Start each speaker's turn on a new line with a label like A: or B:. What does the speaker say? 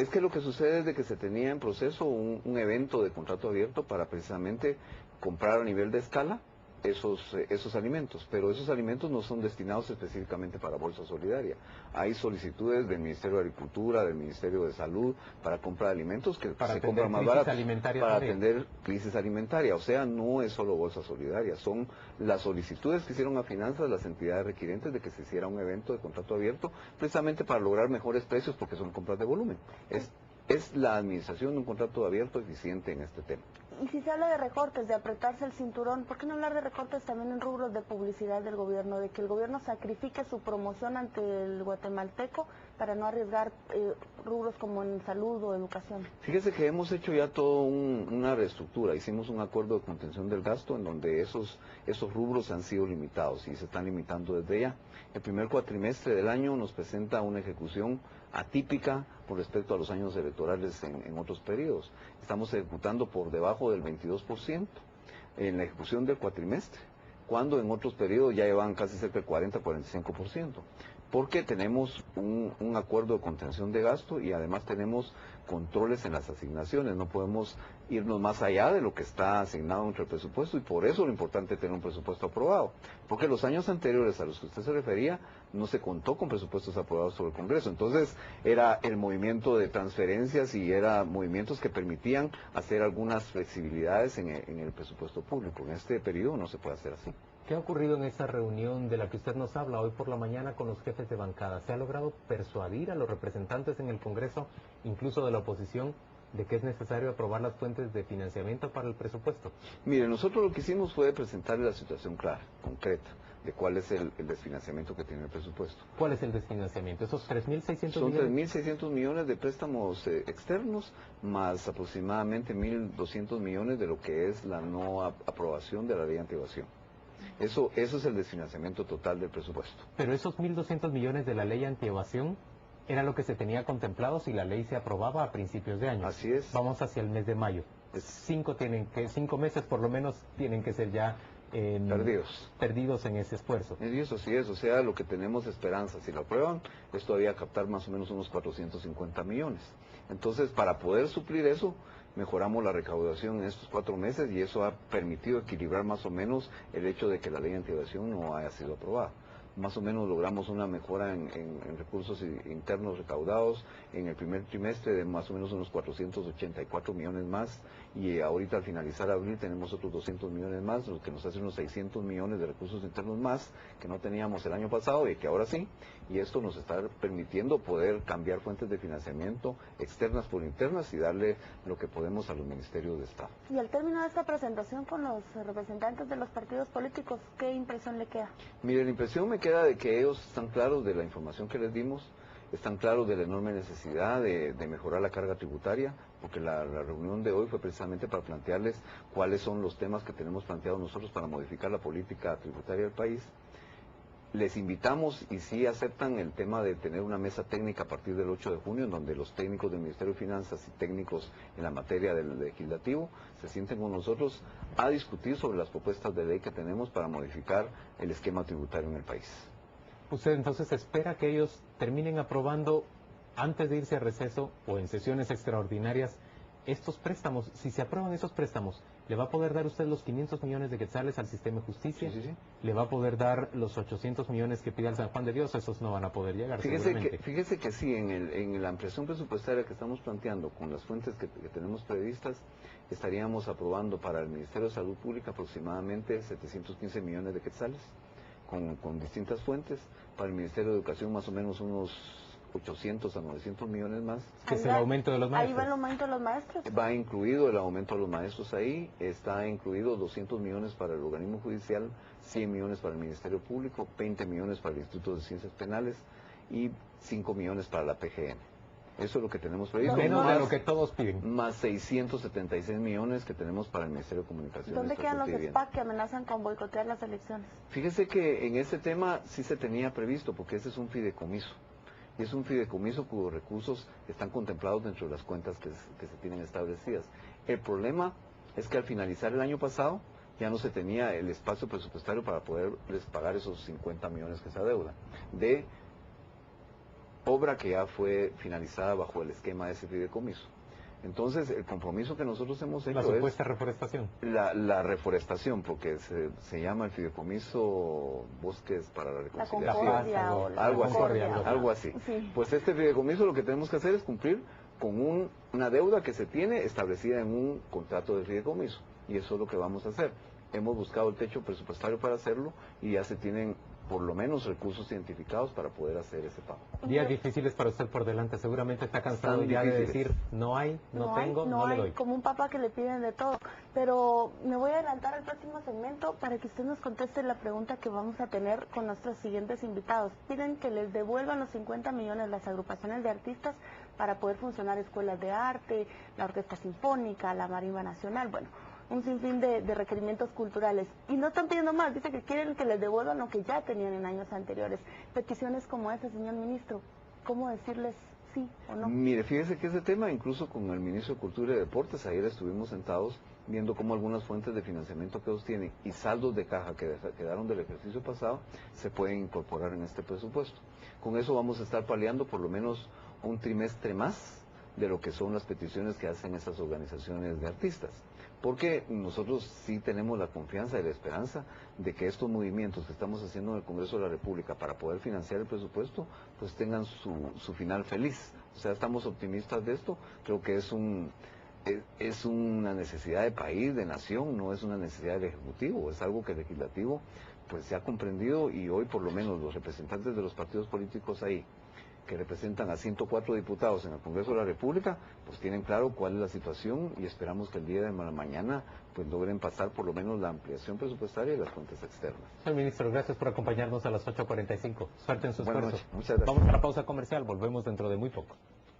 A: Es que lo que sucede es de que se tenía en proceso un evento de contrato abierto para precisamente comprar a nivel de escala esos alimentos, pero esos alimentos no son destinados específicamente para Bolsa Solidaria. Hay solicitudes del Ministerio de Agricultura, del Ministerio de Salud, para compra de alimentos que se compran más baratos, para atender crisis alimentaria. O sea, no es solo Bolsa Solidaria, son las solicitudes que hicieron a Finanzas las entidades requirientes de que se hiciera un evento de contrato abierto, precisamente para lograr mejores precios, porque son compras de volumen. Es la administración de un contrato abierto eficiente en este tema.
B: Y si se habla de recortes, de apretarse el cinturón, ¿por qué no hablar de recortes también en rubros de publicidad del gobierno? De que el gobierno sacrifique su promoción ante el guatemalteco para no arriesgar rubros como en salud o educación.
A: Fíjese que hemos hecho ya toda una reestructura. Hicimos un acuerdo de contención del gasto en donde esos rubros han sido limitados y se están limitando desde ya. El primer cuatrimestre del año nos presenta una ejecución atípica con respecto a los años electorales en otros periodos. Estamos ejecutando por debajo del 22% en la ejecución del cuatrimestre, cuando en otros periodos ya llevan casi cerca del 40-45%, porque tenemos un acuerdo de contención de gasto y además tenemos controles en las asignaciones. No podemos irnos más allá de lo que está asignado entre el presupuesto, y por eso lo importante es tener un presupuesto aprobado, porque los años anteriores a los que usted se refería no se contó con presupuestos aprobados por el Congreso. Entonces era el movimiento de transferencias y era movimientos que permitían hacer algunas flexibilidades en el presupuesto público. En este periodo no se puede hacer así.
C: ¿Qué ha ocurrido en esa reunión de la que usted nos habla hoy por la mañana con los jefes de bancada? ¿Se ha logrado persuadir a los representantes en el Congreso, incluso de la oposición, de que es necesario aprobar las fuentes de financiamiento para el presupuesto?
A: Mire, nosotros lo que hicimos fue presentarle la situación clara, concreta, de cuál es el desfinanciamiento que tiene el presupuesto.
C: ¿Cuál es el desfinanciamiento? ¿Esos 3.600
A: Son
C: millones?
A: 3.600 millones de préstamos externos, más aproximadamente 1.200 millones de lo que es la no aprobación de la ley antievasión. Eso es el desfinanciamiento total del presupuesto.
C: Pero esos 1.200 millones de la ley antievasión era lo que se tenía contemplado si la ley se aprobaba a principios de año.
A: Así es.
C: Vamos hacia el mes de mayo. 5 meses por lo menos tienen que ser ya perdidos en ese esfuerzo.
A: Y eso sí es, o sea, lo que tenemos esperanza, si lo aprueban, es todavía captar más o menos unos 450 millones. Entonces, para poder suplir eso, mejoramos la recaudación en estos 4 meses y eso ha permitido equilibrar más o menos el hecho de que la ley antievasión no haya sido aprobada. Más o menos logramos una mejora en recursos internos recaudados en el primer trimestre de más o menos unos 484 millones más, y ahorita al finalizar abril tenemos otros 200 millones más, lo que nos hace unos 600 millones de recursos internos más que no teníamos el año pasado y que ahora sí, y esto nos está permitiendo poder cambiar fuentes de financiamiento externas por internas y darle lo que podemos a los ministerios de Estado.
B: Y al término de esta presentación con los representantes de los partidos políticos, ¿qué impresión le queda?
A: Mire, la impresión me queda de que ellos están claros de la información que les dimos, están claros de la enorme necesidad de mejorar la carga tributaria, porque la reunión de hoy fue precisamente para plantearles cuáles son los temas que tenemos planteados nosotros para modificar la política tributaria del país. Les invitamos, y si aceptan, el tema de tener una mesa técnica a partir del 8 de junio, en donde los técnicos del Ministerio de Finanzas y técnicos en la materia del legislativo se sienten con nosotros a discutir sobre las propuestas de ley que tenemos para modificar el esquema tributario en el país.
C: ¿Usted entonces espera que ellos terminen aprobando antes de irse a receso o en sesiones extraordinarias estos préstamos? Si se aprueban esos préstamos, ¿le va a poder dar usted los 500 millones de quetzales al sistema de justicia?
A: Sí.
C: ¿Le va a poder dar los 800 millones que pide al San Juan de Dios? Esos no van a poder llegar, seguramente.
A: Fíjese que sí, en la ampliación presupuestaria que estamos planteando, con las fuentes que tenemos previstas, estaríamos aprobando para el Ministerio de Salud Pública aproximadamente 715 millones de quetzales, con distintas fuentes. Para el Ministerio de Educación más o menos unos 800 a 900 millones más.
C: Que es el aumento de los maestros.
B: ¿Ahí va el aumento de los maestros?
A: Va incluido el aumento de los maestros ahí, está incluido 200 millones para el organismo judicial, 100 millones para el Ministerio Público, 20 millones para el Instituto de Ciencias Penales y 5 millones para la PGN. Eso es lo que tenemos previsto.
C: Menos de lo que todos piden.
A: Más 676 millones que tenemos para el Ministerio de Comunicaciones.
B: ¿Dónde quedan los SPAC que amenazan con boicotear las elecciones?
A: Fíjese que en ese tema sí se tenía previsto, porque ese es un fideicomiso. Y es un fideicomiso cuyos recursos están contemplados dentro de las cuentas que se tienen establecidas. El problema es que al finalizar el año pasado ya no se tenía el espacio presupuestario para poderles pagar esos 50 millones que se adeudan. obra que ya fue finalizada bajo el esquema de ese fideicomiso. Entonces, el compromiso que nosotros hemos hecho
C: La supuesta reforestación.
A: la reforestación, porque se llama el fideicomiso Bosques para la Reconciliación. Algo así.
B: Sí.
A: Pues este fideicomiso lo que tenemos que hacer es cumplir con una deuda que se tiene establecida en un contrato de fideicomiso. Y eso es lo que vamos a hacer. Hemos buscado el techo presupuestario para hacerlo y ya se tienen por lo menos recursos identificados para poder hacer ese pago.
C: Días difíciles para usted por delante, seguramente está cansado ya de decir, no hay, no tengo, no le doy.
B: Como un papá que le piden de todo. Pero me voy a adelantar al próximo segmento para que usted nos conteste la pregunta que vamos a tener con nuestros siguientes invitados. Piden que les devuelvan los 50 millones las agrupaciones de artistas para poder funcionar escuelas de arte, la Orquesta Sinfónica, la Marimba Nacional, bueno, un sinfín de requerimientos culturales. Y no están pidiendo más, dice que quieren que les devuelvan lo que ya tenían en años anteriores. Peticiones como esa, señor ministro, ¿cómo decirles sí o no?
A: Mire, fíjese que ese tema, incluso con el ministro de Cultura y Deportes, ayer estuvimos sentados viendo cómo algunas fuentes de financiamiento que ellos tienen y saldos de caja que quedaron del ejercicio pasado se pueden incorporar en este presupuesto. Con eso vamos a estar paliando por lo menos un trimestre más de lo que son las peticiones que hacen esas organizaciones de artistas. Porque nosotros sí tenemos la confianza y la esperanza de que estos movimientos que estamos haciendo en el Congreso de la República para poder financiar el presupuesto, pues tengan su final feliz. O sea, estamos optimistas de esto. Creo que es una necesidad de país, de nación, no es una necesidad del Ejecutivo. Es algo que el Legislativo pues se ha comprendido y hoy por lo menos los representantes de los partidos políticos ahí, que representan a 104 diputados en el Congreso de la República, pues tienen claro cuál es la situación y esperamos que el día de mañana pues logren pasar por lo menos la ampliación presupuestaria y las fuentes externas.
C: Señor ministro, gracias por acompañarnos a las 8:45. Suerte en su esfuerzo.
A: Buenas noches, muchas gracias.
C: Vamos a la pausa comercial, volvemos dentro de muy poco.